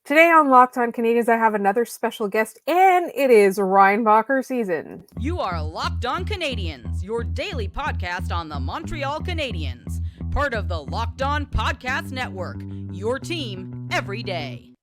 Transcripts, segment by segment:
Today on Locked On Canadiens, I have another special guest, and it is Reinbacher season. You are Locked On Canadiens, your daily podcast on the Montreal Canadiens, part of the Locked On Podcast Network, your team every day.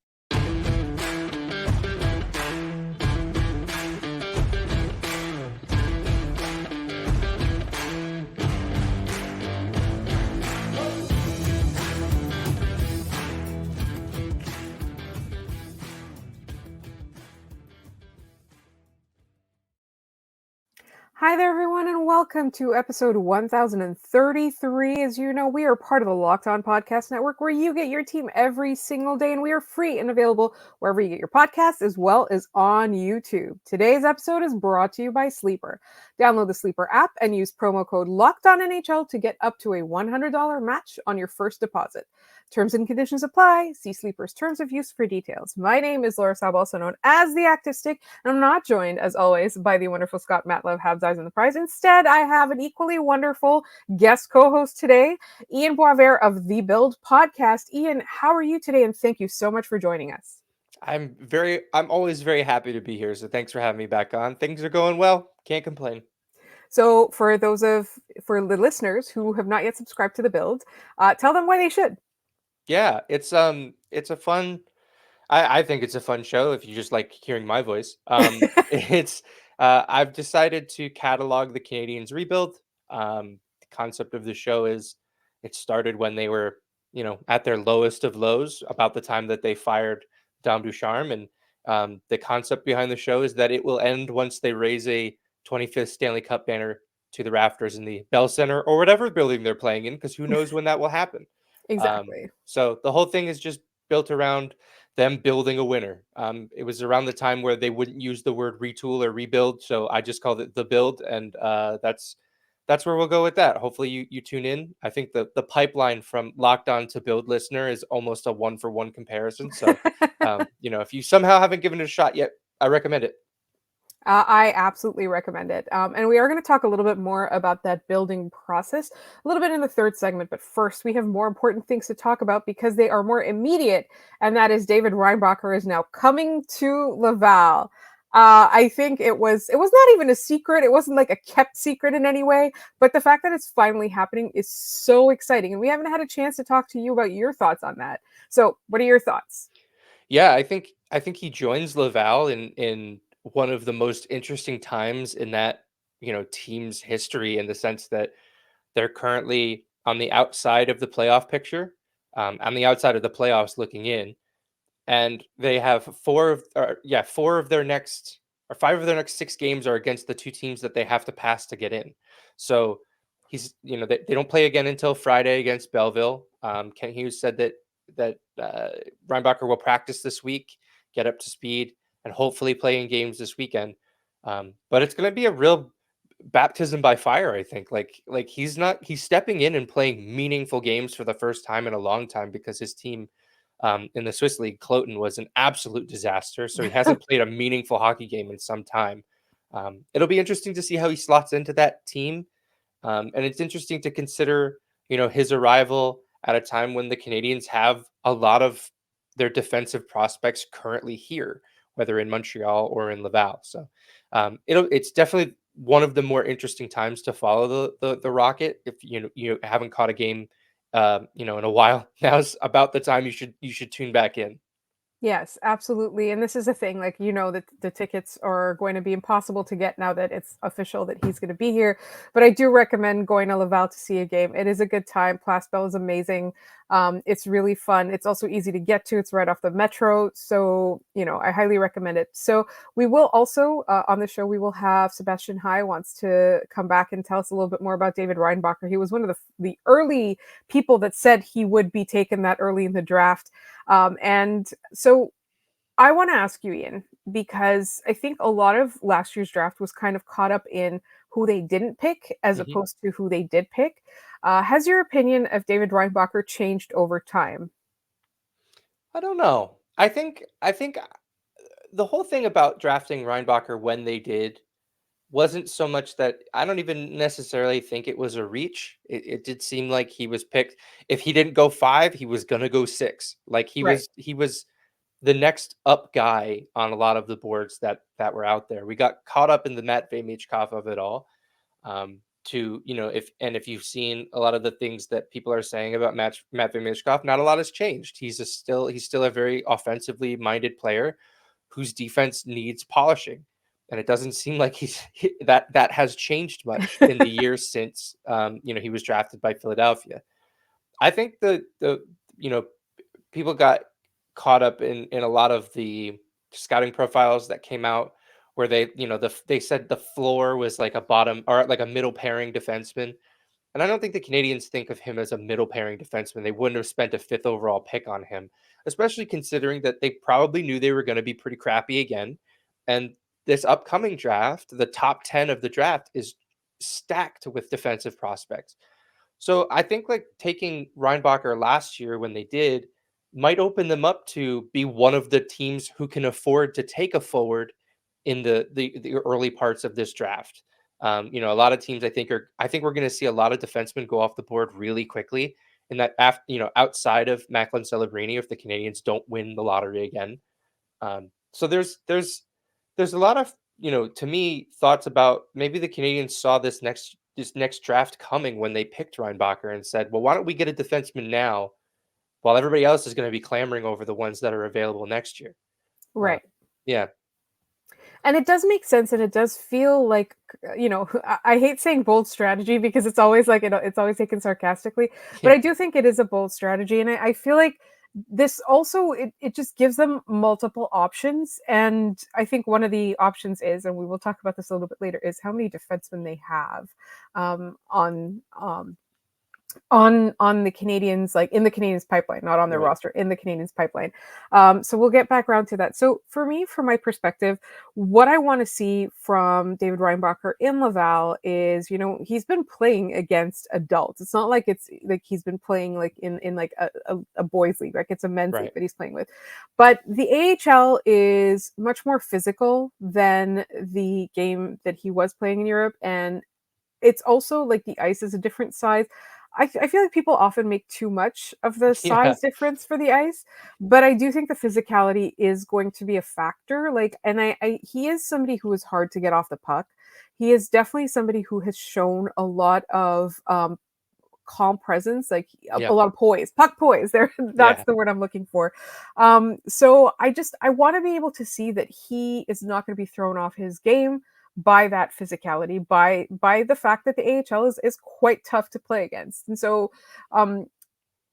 Hi there, everyone, and welcome to episode 1033. As you know, we are part of the Locked On Podcast Network, where you get your team every single day, and we are free and available wherever you get your podcasts, as well as on YouTube. Today's episode is brought to you by Sleeper. Download the Sleeper app and use promo code LOCKEDONNHL to get up to a $100 match on your first deposit. Terms and conditions apply. See Sleeper's terms of use for details. My name is Laura Saab, also known as the Active Stick, and I'm not joined, as always, by the wonderful Scott Matlow, Habs Eyes on the Prize. Instead, I have an equally wonderful guest co-host today, Ian Boisvert of The Build Podcast. Ian, how are you today? And thank you so much for joining us. I'm always very happy to be here. So thanks for having me back on. Things are going well. Can't complain. So for the listeners who have not yet subscribed to The Build, tell them why they should. Yeah, it's a fun. I think it's a fun show if you just like hearing my voice. I've decided to catalog the Canadiens rebuild. The concept of the show is it started when they were, at their lowest of lows, about the time that they fired Dom Ducharme, and the concept behind the show is that it will end once they raise a 25th Stanley Cup banner to the rafters in the Bell Center or whatever building they're playing in, because who knows when that will happen. Exactly. So the whole thing is just built around them building a winner. It was around the time where they wouldn't use the word retool or rebuild, so I just called it the build, and that's where we'll go with that. Hopefully you tune in. I think the pipeline from Locked On to Build listener is almost a 1-for-1 comparison. So if you somehow haven't given it a shot yet, I recommend it. I absolutely recommend it. And we are going to talk a little bit more about that building process a little bit in the third segment. But first, we have more important things to talk about because they are more immediate. And that is David Reinbacher is now coming to Laval. I think it was not even a secret. It wasn't like a kept secret in any way. But the fact that it's finally happening is so exciting. And we haven't had a chance to talk to you about your thoughts on that. So what are your thoughts? Yeah, I think he joins Laval in one of the most interesting times in that team's history, in the sense that they're currently on the outside of the playoff picture, on the outside of the playoffs looking in, and they have four of their next or five of their next six games are against the two teams that they have to pass to get in. So they don't play again until Friday against Belleville. Kent Hughes said that Reinbacher will practice this week, get up to speed, and hopefully play in games this weekend. But it's going to be a real baptism by fire, I think. Like he's stepping in and playing meaningful games for the first time in a long time, because his team in the Swiss League, Cloton, was an absolute disaster. So he hasn't played a meaningful hockey game in some time. It'll be interesting to see how he slots into that team. And it's interesting to consider, his arrival at a time when the Canadiens have a lot of their defensive prospects currently here, whether in Montreal or in Laval. So it's definitely one of the more interesting times to follow the Rocket. If you haven't caught a game, in a while, now's about the time you should tune back in. Yes, absolutely. And this is a thing, like, that the tickets are going to be impossible to get now that it's official that he's going to be here. But I do recommend going to Laval to see a game. It is a good time. Place Bell is amazing. It's really fun. It's also easy to get to. It's right off the metro. So, I highly recommend it. So we will also, on the show, we will have Sebastian High wants to come back and tell us a little bit more about David Reinbacher. He was one of the early people that said he would be taken that early in the draft. And so I want to ask you, Ian, because I think a lot of last year's draft was kind of caught up in who they didn't pick as Mhm. opposed to who they did pick. Has your opinion of David Reinbacher changed over time? I don't know. I think the whole thing about drafting Reinbacher when they did wasn't so much that I don't even necessarily think it was a reach. It did seem like he was picked. If he didn't go 5, he was gonna go 6. Like he Right. was he was the next up guy on a lot of the boards that were out there. We got caught up in the Matt Michkov of it all. If you've seen a lot of the things that people are saying about Matt Michkov, not a lot has changed. He's still a very offensively minded player whose defense needs polishing, and it doesn't seem like that has changed much in the years since he was drafted by Philadelphia. I think the people got caught up in a lot of the scouting profiles that came out where they said the floor was like a bottom or like a middle pairing defenseman. And I don't think the Canadians think of him as a middle pairing defenseman. They wouldn't have spent a 5th overall pick on him, especially considering that they probably knew they were going to be pretty crappy again. And this upcoming draft, the top 10 of the draft is stacked with defensive prospects. So I think like taking Reinbacher last year when they did might open them up to be one of the teams who can afford to take a forward in the early parts of this draft. A lot of teams I think we're going to see a lot of defensemen go off the board really quickly. In that, outside of Macklin Celebrini, if the Canadians don't win the lottery again, so there's a lot of to me thoughts about maybe the Canadians saw this next draft coming when they picked Reinbacher and said, well, why don't we get a defenseman now while everybody else is going to be clamoring over the ones that are available next year. Right. Yeah. And it does make sense, and it does feel like, I hate saying bold strategy because it's always like, it's always taken sarcastically, but I do think it is a bold strategy. And I feel like this also, it just gives them multiple options. And I think one of the options is, and we will talk about this a little bit later, is how many defensemen they have on the Canadians, like in the Canadians pipeline, not on their roster, in the Canadians pipeline. So we'll get back around to that. So for me, from my perspective, what I want to see from David Reinbacher in Laval is, he's been playing against adults. It's not like it's like he's been playing like in like a boys league, like it's a men's league that he's playing with. But the AHL is much more physical than the game that he was playing in Europe. And it's also like the ice is a different size. I feel like people often make too much of the size difference for the ice, but I do think the physicality is going to be a factor. Like, and he is somebody who is hard to get off the puck. He is definitely somebody who has shown a lot of calm presence, like a lot of poise, puck poise. That's the word I'm looking for. So I want to be able to see that he is not going to be thrown off his game by that physicality, by the fact that the AHL is quite tough to play against. And so I'm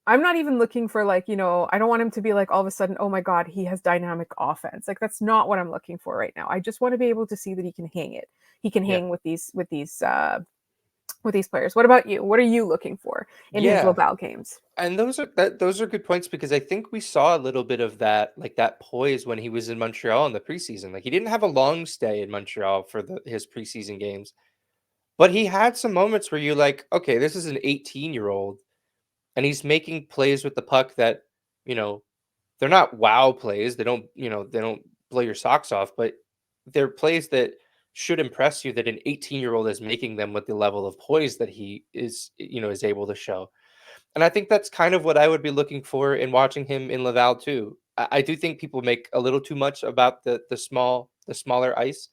not even looking for like, I don't want him to be like all of a sudden, oh my God, he has dynamic offense. Like that's not what I'm looking for right now. I just want to be able to see that he can hang it. He can hang with these players. What about you? What are you looking for in his Laval games? And those are good points because I think we saw a little bit of that, like that poise when he was in Montreal in the preseason. Like he didn't have a long stay in Montreal for his preseason games, but he had some moments where you're like, okay, this is an 18-year-old, and he's making plays with the puck that, they're not wow plays. They don't blow your socks off, but they're plays that should impress you that an 18-year-old is making them with the level of poise that he is able to show. And I think that's kind of what I would be looking for in watching him in Laval too. I do think people make a little too much about the smaller ice,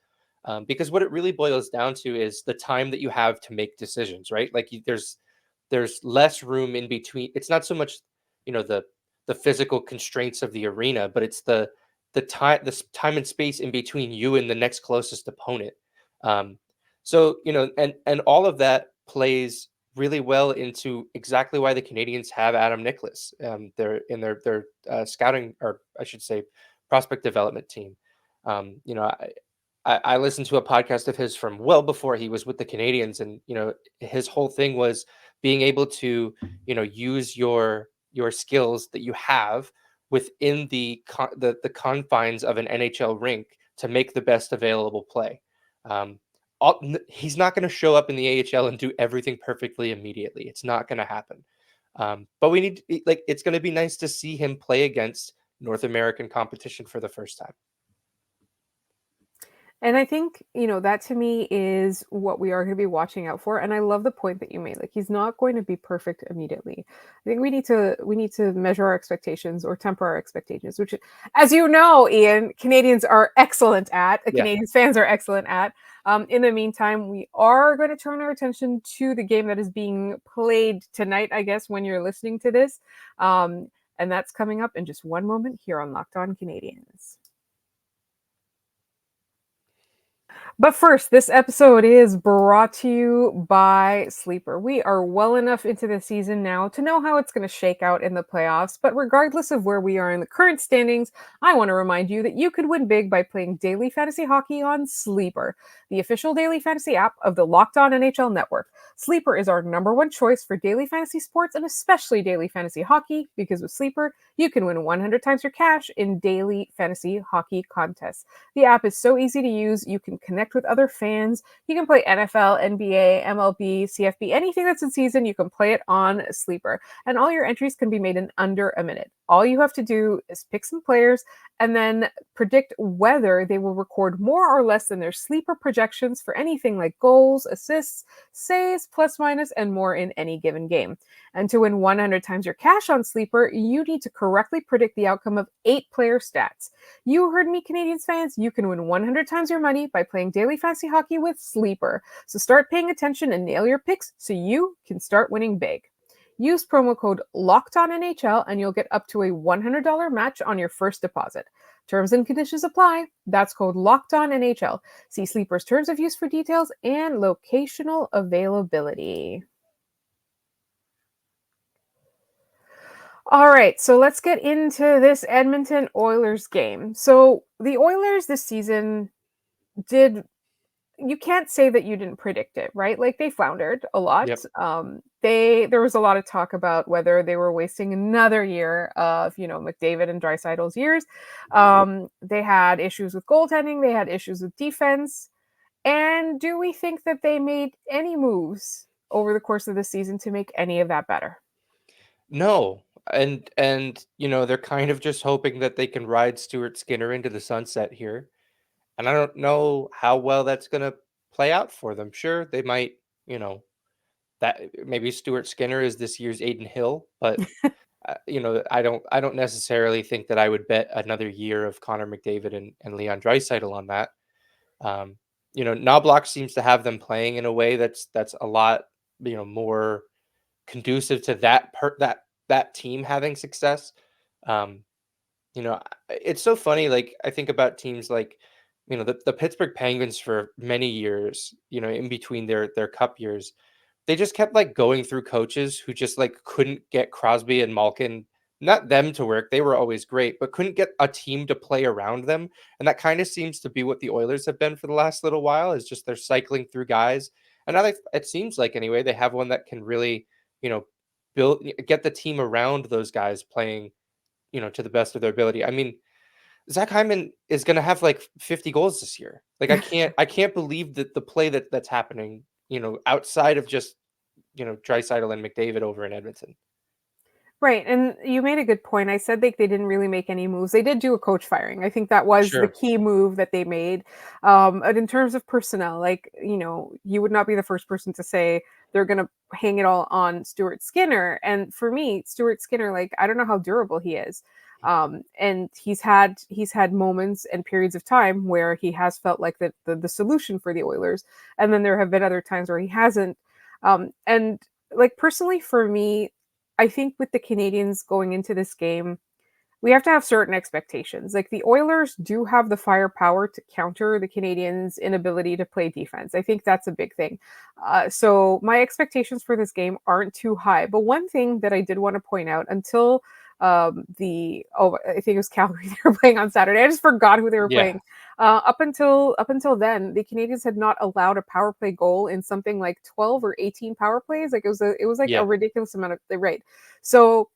because what it really boils down to is the time that you have to make decisions, right? Like there's less room in between. It's not so much the physical constraints of the arena, but it's the time and space in between you and the next closest opponent. So and all of that plays really well into exactly why the Canadians have Adam Nicholas. They're in their scouting, or I should say, prospect development team. I listened to a podcast of his from well before he was with the Canadians, and his whole thing was being able to use your skills that you have within the confines of an NHL rink to make the best available play. He's not going to show up in the AHL and do everything perfectly immediately. It's not going to happen. But we need it's going to be nice to see him play against North American competition for the first time. And I think, that to me is what we are going to be watching out for. And I love the point that you made. Like he's not going to be perfect immediately. I think we need to measure our expectations or temper our expectations, which, as you know, Ian, Canadians are excellent at. Yeah. Canadians fans are excellent at. In the meantime, we are going to turn our attention to the game that is being played tonight, I guess, when you're listening to this. And that's coming up in just one moment here on Locked On Canadians. But first, this episode is brought to you by Sleeper. We are well enough into the season now to know how it's going to shake out in the playoffs, but regardless of where we are in the current standings, I want to remind you that you could win big by playing daily fantasy hockey on Sleeper, the official daily fantasy app of the Locked On NHL Network. Sleeper is our number one choice for daily fantasy sports and especially daily fantasy hockey because with Sleeper, you can win 100 times your cash in daily fantasy hockey contests. The app is so easy to use. You can connect with other fans. You can play NFL, NBA, MLB, CFB, anything that's in season, you can play it on Sleeper. And all your entries can be made in under a minute. All you have to do is pick some players and then predict whether they will record more or less than their sleeper projections for anything like goals, assists, saves, plus minus, and more in any given game. And to win 100 times your cash on Sleeper, you need to correctly predict the outcome of 8 player stats. You heard me, Canadiens fans. You can win 100 times your money by playing daily fantasy hockey with Sleeper. So start paying attention and nail your picks so you can start winning big. Use promo code LOCKEDONNHL and you'll get up to a $100 match on your first deposit. Terms and conditions apply. That's code LOCKEDONNHL. See Sleeper's terms of use for details and locational availability. All right, so let's get into this Edmonton Oilers game. So the Oilers this season did you can't say that you didn't predict it, right? Like they floundered a lot. Yep. There was a lot of talk about whether they were wasting another year of, McDavid and Draisaitl's years. They had issues with goaltending, they had issues with defense. And do we think that they made any moves over the course of the season to make any of that better? No. And they're kind of just hoping that they can ride Stuart Skinner into the sunset here. And I don't know how well that's going to play out for them. Sure, they might, that maybe Stuart Skinner is this year's Aiden Hill, but I don't necessarily think that I would bet another year of Connor McDavid and Leon Draisaitl on that. Knobloch seems to have them playing in a way that's a lot, more conducive to that team having success. Um, it's so funny. Like I think about teams like, the Pittsburgh Penguins for many years, in between their cup years, they just kept like going through coaches who just like couldn't get Crosby and Malkin, not them to work. They were always great, but couldn't get a team to play around them. And that kind of seems to be what the Oilers have been for the last little while is just they're cycling through guys. And now it seems like anyway, they have one that can really, you know, get the team around those guys playing, to the best of their ability. I mean, Zach Hyman is going to have like 50 goals this year. Like I can't believe that the play that's happening, outside of just, Draisaitl and McDavid over in Edmonton. Right, and you made a good point. I said they didn't really make any moves. They did do a coach firing. I think that was the Sure. key move that they made. And in terms of personnel, like, you would not be the first person to say they're going to hang it all on Stuart Skinner. And for me, Stuart Skinner, like, I don't know how durable he is. And he's had moments and periods of time where he has felt like the solution for the Oilers, and then there have been other times where he hasn't. And like personally for me, I think with the Canadiens going into this game, we have to have certain expectations. Like the Oilers do have the firepower to counter the Canadiens' inability to play defense. I think that's a big thing. So my expectations for this game aren't too high. But one thing that I did want to point out until I think it was Calgary they were playing on Saturday. I just forgot who they were Yeah. playing. Up until then, the Canadiens had not allowed a power play goal in something like 12 or 18 power plays. Like it was like a Yeah. ridiculous amount of right. So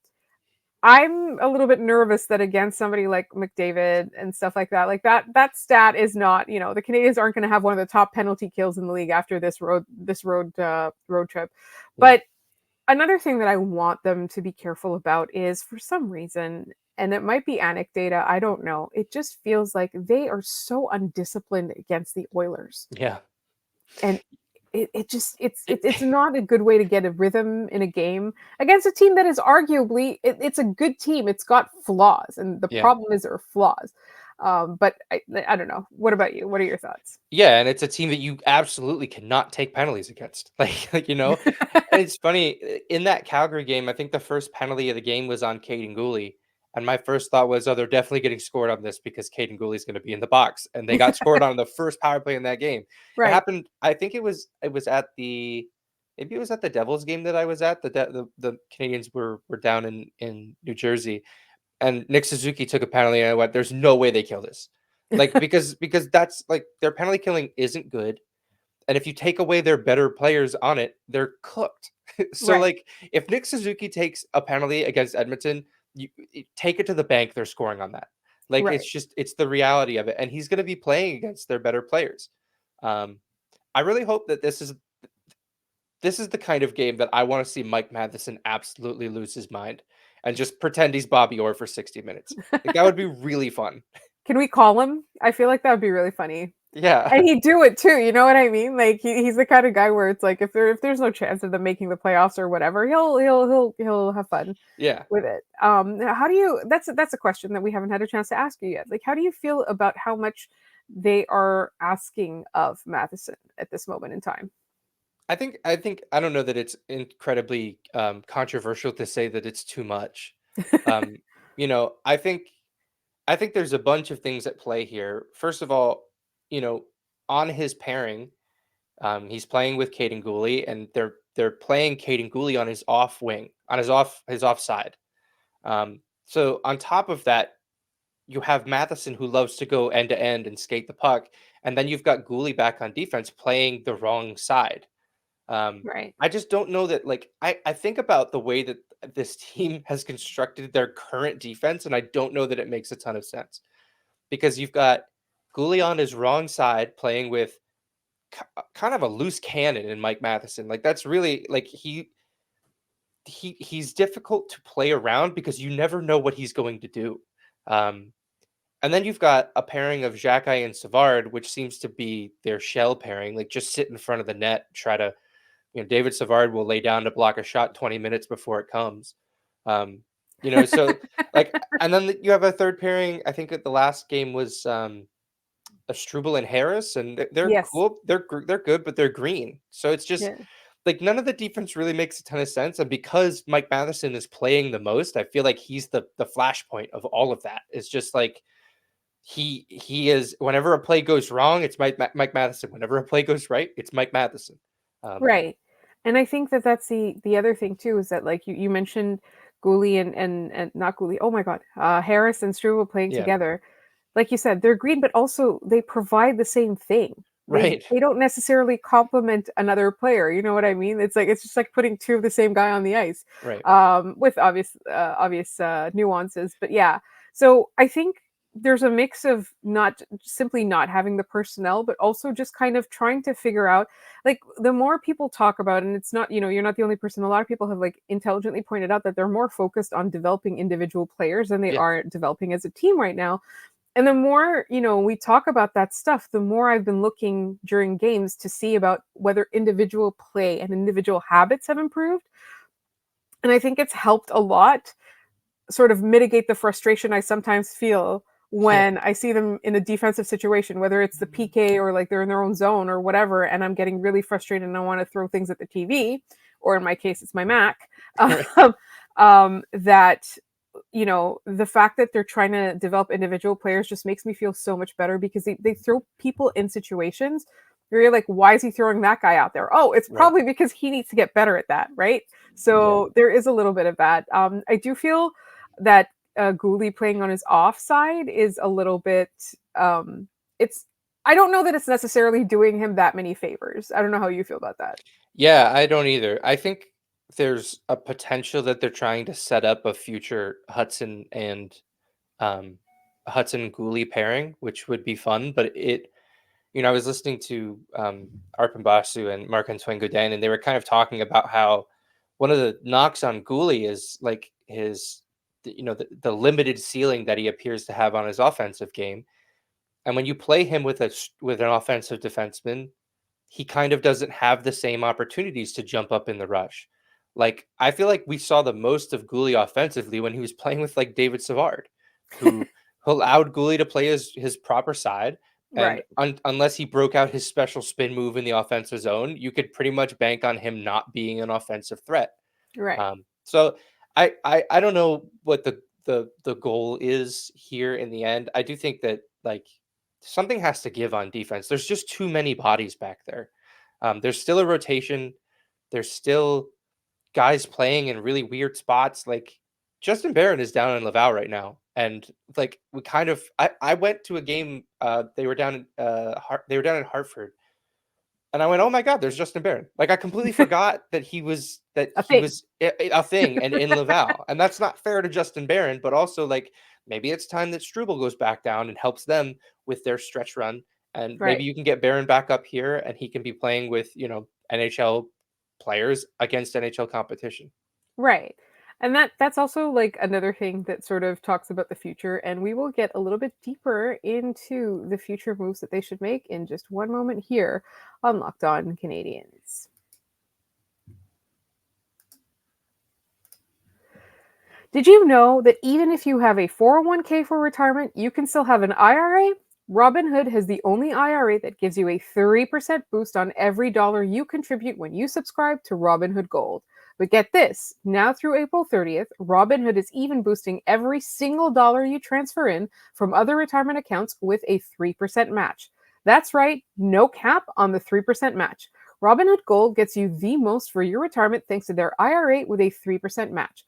I'm a little bit nervous that against somebody like McDavid and stuff like that stat is not, the Canadiens aren't going to have one of the top penalty kills in the league after this road trip. Yeah. But another thing that I want them to be careful about is for some reason and it might be anecdata, I don't know. It just feels like they are so undisciplined against the Oilers. Yeah. And it just It, it's not a good way to get a rhythm in a game against a team that is arguably it's a good team. It's got flaws, and the yeah. problem is there are flaws. But I don't know. What about you? What are your thoughts? Yeah, and it's a team that you absolutely cannot take penalties against. And it's funny in that Calgary game. I think the first penalty of the game was on Caden Gooley, and my first thought was, "Oh, they're definitely getting scored on this because Caden Gooley's going to be in the box," and they got scored on the first power play in that game. It Right, happened. I think it was at the maybe it was at the Devils game that I was at. The Canadians were down in New Jersey, and Nick Suzuki took a penalty, and I went, "There's no way they kill this." Like because that's like their penalty killing isn't good, and if you take away their better players on it, they're cooked. So right, like if Nick Suzuki takes a penalty against Edmonton, you take it to the bank. They're scoring on that. Like right. it's the reality of it, and he's going to be playing against their better players. Um, I really hope that this is the kind of game that I want to see Mike Matheson absolutely lose his mind and just pretend he's Bobby Orr for 60 minutes. Like that would be really fun. Can we call him? I feel like that would be really funny. Yeah. And he'd do it too, you know what I mean? Like he's the kind of guy where it's like if there's no chance of them making the playoffs or whatever, he'll have fun Yeah. with it. How do you? That's a question that we haven't had a chance to ask you yet. Like, how do you feel about how much they are asking of Matheson at this moment in time? I think I don't know that it's incredibly controversial to say that it's too much. Um, I think there's a bunch of things at play here. First of all, you know, on his pairing, he's playing with Caden Gooley, and they're playing Caden Gooley on his off wing, on his offside. So on top of that, you have Matheson who loves to go end to end and skate the puck, and then you've got Gooley back on defense playing the wrong side. Um, Right. I just don't know that. Like I think about the way that this team has constructed their current defense, and I don't know that it makes a ton of sense because you've got Gooley on his wrong side playing with kind of a loose cannon in Mike Matheson. Like that's really like he's difficult to play around because you never know what he's going to do. Um, and then you've got a pairing of Xhekaj and Savard, which seems to be their shell pairing. Like just sit in front of the net, try to David Savard will lay down to block a shot 20 minutes before it comes. Um, so like, and then you have a third pairing. I think that the last game was a Struble and Harris, and they're Yes. cool. They're good, but they're green. So it's just Yeah. like none of the defense really makes a ton of sense. And because Mike Matheson is playing the most, I feel like he's the flashpoint of all of that. It's just like he is. Whenever a play goes wrong, it's Mike Matheson. Whenever a play goes right, it's Mike Matheson. Um, Right. And I think that that's the other thing too is that like you mentioned Gooley and not Gooley. Oh my God, Harris and Struble playing yeah, together. Like you said, they're green, but also they provide the same thing. They right, they don't necessarily complement another player. You know what I mean? It's like it's just like putting two of the same guy on the ice, right. with obvious nuances. But yeah, so I think there's a mix of not simply not having the personnel, but also just kind of trying to figure out like the more people talk about, and it's not you're not the only person. A lot of people have like intelligently pointed out that they're more focused on developing individual players than they Yeah, are developing as a team right now, and the more, we talk about that stuff, the more I've been looking during games to see about whether individual play and individual habits have improved. And I think it's helped a lot sort of mitigate the frustration I sometimes feel yeah, when I see them in a defensive situation, whether it's the PK or like they're in their own zone or whatever, and I'm getting really frustrated and I want to throw things at the TV, or in my case, it's my Mac. right. That the fact that they're trying to develop individual players just makes me feel so much better because they throw people in situations where you're like, why is he throwing that guy out there? Oh, it's Right. probably because he needs to get better at that, right? Yeah. So there is a little bit of that. I do feel that Gooley playing on his offside is a little bit. It's I don't know that it's necessarily doing him that many favors. I don't know how you feel about that. Yeah, I don't either. I think there's a potential that they're trying to set up a future um Hudson Gooley pairing, which would be fun, but I was listening to Arpan Basu and Marc-Antoine Gaudin, and they were kind of talking about how one of the knocks on Gooley is like his the limited ceiling that he appears to have on his offensive game. And when you play him with an offensive defenseman, he kind of doesn't have the same opportunities to jump up in the rush. Like, I feel like we saw the most of Goulet offensively when he was playing with like David Savard, who allowed Goulet to play his proper side. And Right. Unless he broke out his special spin move in the offensive zone, you could pretty much bank on him not being an offensive threat. Right. So I don't know what the goal is here in the end. I do think that like something has to give on defense. There's just too many bodies back there. There's still a rotation. There's still guys playing in really weird spots. Like Justin Barron is down in Laval right now, and like I went to a game. They were down in they were down in Hartford, and I went, "Oh my god, there's Justin Barron." Like I completely forgot that he was A thing. a thing and in Laval. And that's not fair to Justin Barron, but also like maybe it's time that Struble goes back down and helps them with their stretch run. And maybe Right. you can get Barron back up here and he can be playing with, NHL players against NHL competition. Right. And that's also like another thing that sort of talks about the future, and we will get a little bit deeper into the future moves that they should make in just one moment here on Locked On Canadiens. Did you know that even if you have a 401k for retirement, you can still have an IRA? Robinhood has the only IRA that gives you a 3% boost on every dollar you contribute when you subscribe to Robinhood Gold. But get this, now through April 30th, Robinhood is even boosting every single dollar you transfer in from other retirement accounts with a 3% match. That's right, no cap on the 3% match. Robinhood Gold gets you the most for your retirement thanks to their IRA with a 3% match.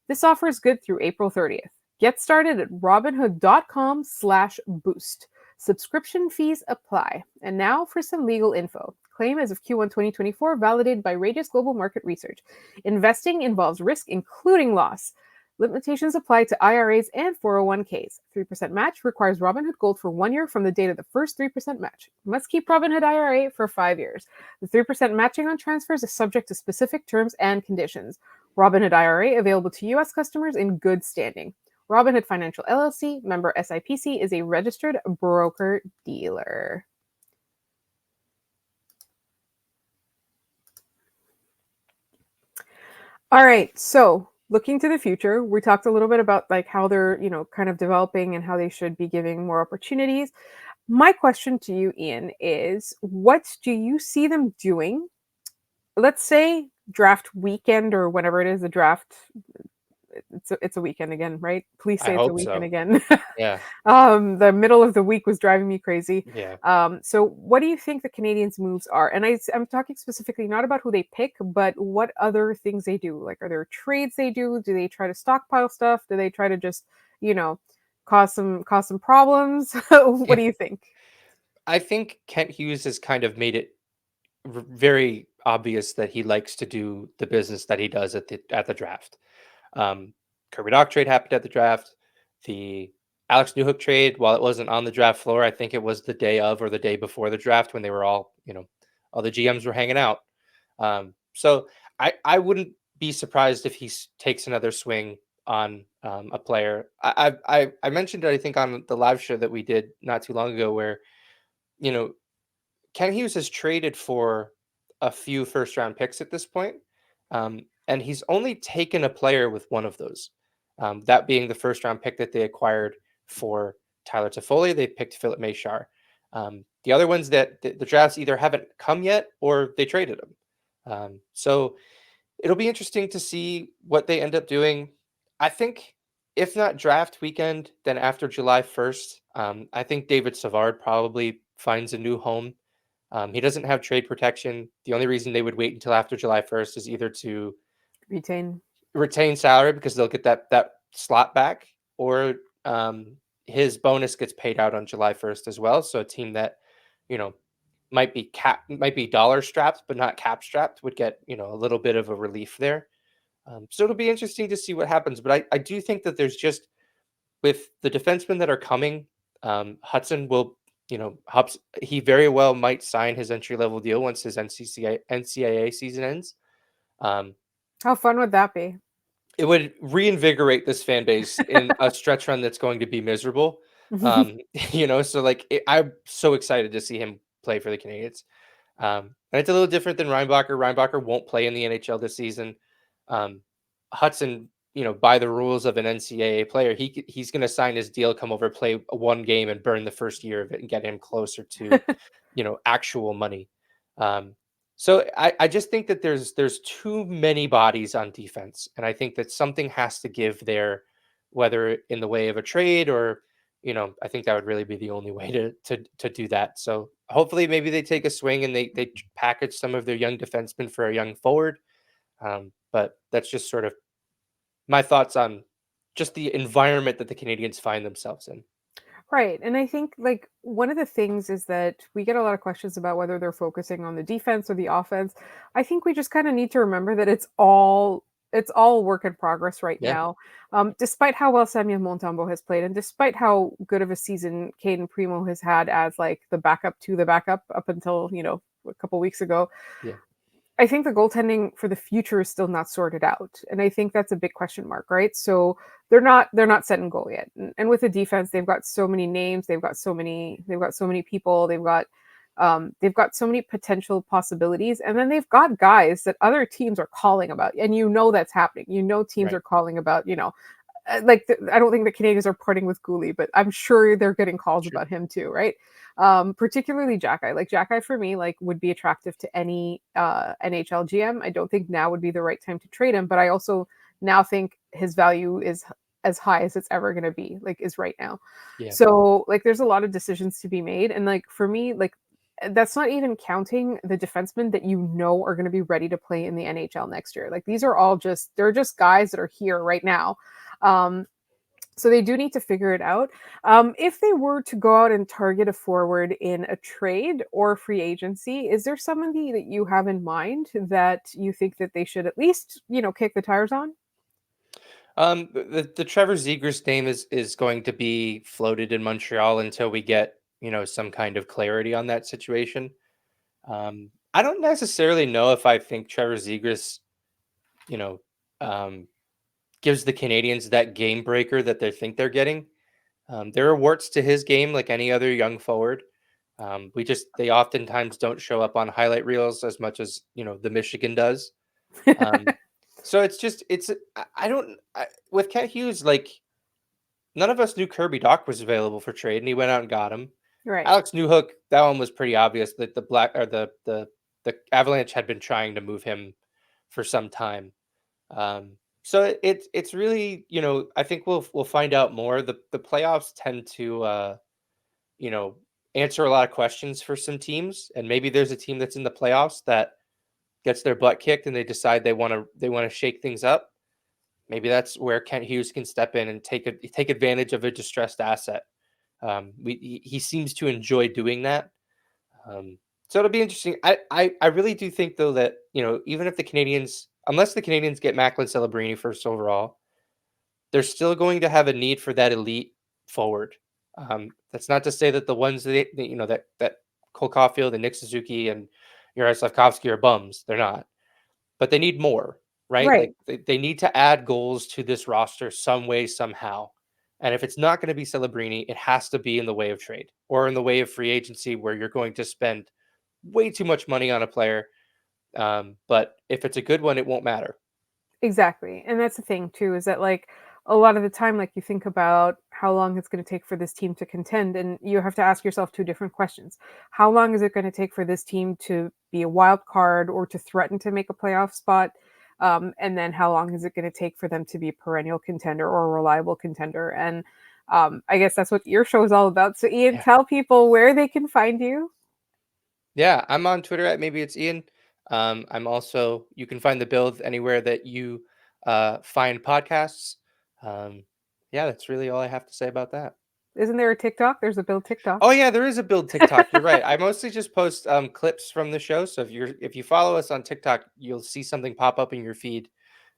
This offer is good through April 30th. Get started at robinhood.com/boost. Subscription fees apply. And now for some legal info. Claim as of Q1 2024, validated by Radius Global Market Research. Investing involves risk, including loss. Limitations apply to IRAs and 401ks. 3% match requires Robinhood Gold for 1 year from the date of the first 3% match. Must keep Robinhood IRA for 5 years. The 3% matching on transfers is subject to specific terms and conditions. Robinhood IRA available to U.S. customers in good standing. Robinhood Financial LLC, member SIPC, is a registered broker-dealer. All right, so looking to the future, we talked a little bit about like how they're, kind of developing and how they should be giving more opportunities. My question to you, Ian, is what do you see them doing? Let's say draft weekend or whenever it is, the draft. It's a weekend again, right? Please I say it's a hope weekend so. again. Yeah. The middle of the week was driving me crazy. Yeah. So what do you think the Canadians' moves are? And I'm talking specifically not about who they pick, but what other things they do. Like, are there trades they do? Do they try to stockpile stuff? Do they try to just, cause some problems? What do you think? I think Kent Hughes has kind of made it very obvious that he likes to do the business that he does at the draft. Kirby Dach trade happened at the draft. The Alex Newhook trade, while it wasn't on the draft floor, I think it was the day of or the day before the draft when they were all, all the GMs were hanging out. So I wouldn't be surprised if he takes another swing on a player. I mentioned it, I think, on the live show that we did not too long ago, where you know Ken Hughes has traded for a few first round picks at this point, and he's only taken a player with one of those. That being the first round pick that they acquired for Tyler Toffoli. They picked Philip Machar. The other ones that the drafts either haven't come yet or they traded them. So it'll be interesting to see what they end up doing. I think if not draft weekend, then after July 1st, I think David Savard probably finds a new home. He doesn't have trade protection. The only reason they would wait until after July 1st is either to Retain. retain salary because they'll get that slot back, or his bonus gets paid out on July 1st as well. So a team that, you know, might be dollar strapped but not cap strapped would get, a little bit of a relief there. So it'll be interesting to see what happens. But I do think that there's just, with the defensemen that are coming, Hudson will, Hubs, he very well might sign his entry level deal once his NCAA season ends. How fun would that be? it would reinvigorate this fan base in a stretch run that's going to be miserable. So like I'm so excited to see him play for the Canadiens. And it's a little different than Reinbacher. Reinbacher won't play in the NHL this season. Um, Hudson, by the rules of an NCAA player, he's going to sign his deal, come over, play one game, and burn the first year of it, and get him closer to, actual money. Um, so I just think that there's too many bodies on defense, and I think that something has to give there, whether in the way of a trade or I think that would really be the only way to do that. So hopefully, maybe they take a swing and they package some of their young defensemen for a young forward. But that's just sort of my thoughts on just the environment that the Canadians find themselves in. Right. And I think like one of the things is that we get a lot of questions about whether they're focusing on the defense or the offense. I think we just kind of need to remember that it's all work in progress right Yeah, now. Despite how well Samuel Montembeault has played, and despite how good of a season Caden Primo has had as like the backup to the backup up until a couple weeks ago, yeah, I think the goaltending for the future is still not sorted out, and I think that's a big question mark, right? So they're not set in goal yet, and with the defense, they've got so many names, they've got so many people, they've got so many potential possibilities, and then they've got guys that other teams are calling about, and that's happening. Teams right, are calling about, like I don't think the Canadians are parting with Gooley, but I'm sure they're getting calls sure, about him too, right? Particularly Jackeye. Like Jackeye for me, like would be attractive to any NHL GM. I don't think now would be the right time to trade him, but I also now think his value is as high as it's ever going to be, like is right now. yeah, So like there's a lot of decisions to be made, and like for me, like that's not even counting the defensemen that are going to be ready to play in the NHL next year. Like these are all they're just guys that are here right now. Um, so they do need to figure it out. If they were to go out and target a forward in a trade or free agency, is there somebody that you have in mind that you think that they should at least, kick the tires on? the Trevor Zegras name is going to be floated in Montreal until we get some kind of clarity on that situation. I don't necessarily know if I think Trevor Zegras, you know, um, gives the Canadians that game breaker that they think they're getting. There are warts to his game, like any other young forward. They oftentimes don't show up on highlight reels as much as the Michigan does. Um, so I don't with Kent Hughes, like none of us knew Kirby Doc was available for trade, and he went out and got him. Right. Alex Newhook, that one was pretty obvious that the Avalanche had been trying to move him for some time. So it's really I think we'll find out more. The playoffs tend to you know answer a lot of questions for some teams, and maybe there's a team that's in the playoffs that gets their butt kicked and they decide they want to shake things up. Maybe that's where Kent Hughes can step in and take advantage of a distressed asset. He seems to enjoy doing that. Um, so it'll be interesting. I really do think though that even if the Canadians, unless the Canadians get Macklin Celebrini first overall, they're still going to have a need for that elite forward. That's not to say that the ones that Cole Caulfield and Nick Suzuki and Yaroslavkovsky are bums. They're not, but they need more, right? Right. Like they need to add goals to this roster some way, somehow. And if it's not going to be Celebrini, it has to be in the way of trade or in the way of free agency where you're going to spend way too much money on a player. But if it's a good one, it won't matter. Exactly. And that's the thing too, is that like a lot of the time, like you think about how long it's going to take for this team to contend, and you have to ask yourself two different questions. How long is it going to take for this team to be a wild card or to threaten to make a playoff spot? And then how long is it going to take for them to be a perennial contender or a reliable contender? And I guess that's what your show is all about. So Ian, Yeah. tell people where they can find you. Yeah. I'm on Twitter at maybe it's Ian. I'm also, you can find the build anywhere that you find podcasts. Um, yeah, that's really all I have to say about that. Isn't there a TikTok? There's a Bill TikTok. Oh yeah, there is a build TikTok. You're right. I mostly just post clips from the show. So if you follow us on TikTok, you'll see something pop up in your feed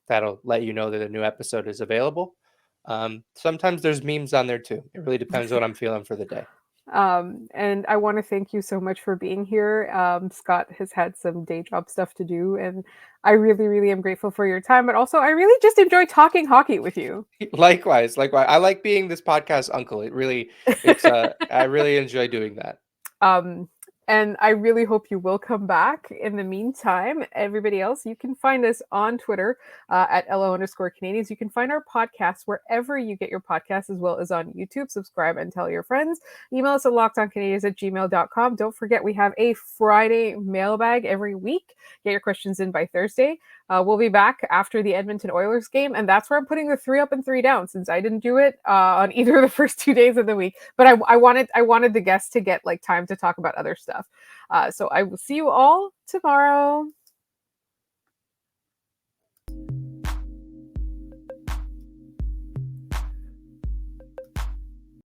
that'll let you know that a new episode is available. Sometimes there's memes on there too. It really depends what I'm feeling for the day. And I want to thank you so much for being here. Scott has had some day job stuff to do, and I really, really am grateful for your time. But also, I really just enjoy talking hockey with you. Likewise, likewise. I like being this podcast uncle. I really enjoy doing that. Um, and I really hope you will come back. In the meantime, everybody else, you can find us on Twitter at LO_Canadians. You can find our podcasts wherever you get your podcasts, as well as on YouTube. Subscribe and tell your friends. Email us at lockedoncanadians@gmail.com. Don't forget, we have a Friday mailbag every week. Get your questions in by Thursday. We'll be back after the Edmonton Oilers game, and that's where I'm putting the 3 up and 3 down, since I didn't do it on either of the first 2 days of the week. But I wanted the guests to get like time to talk about other stuff. So I will see you all tomorrow.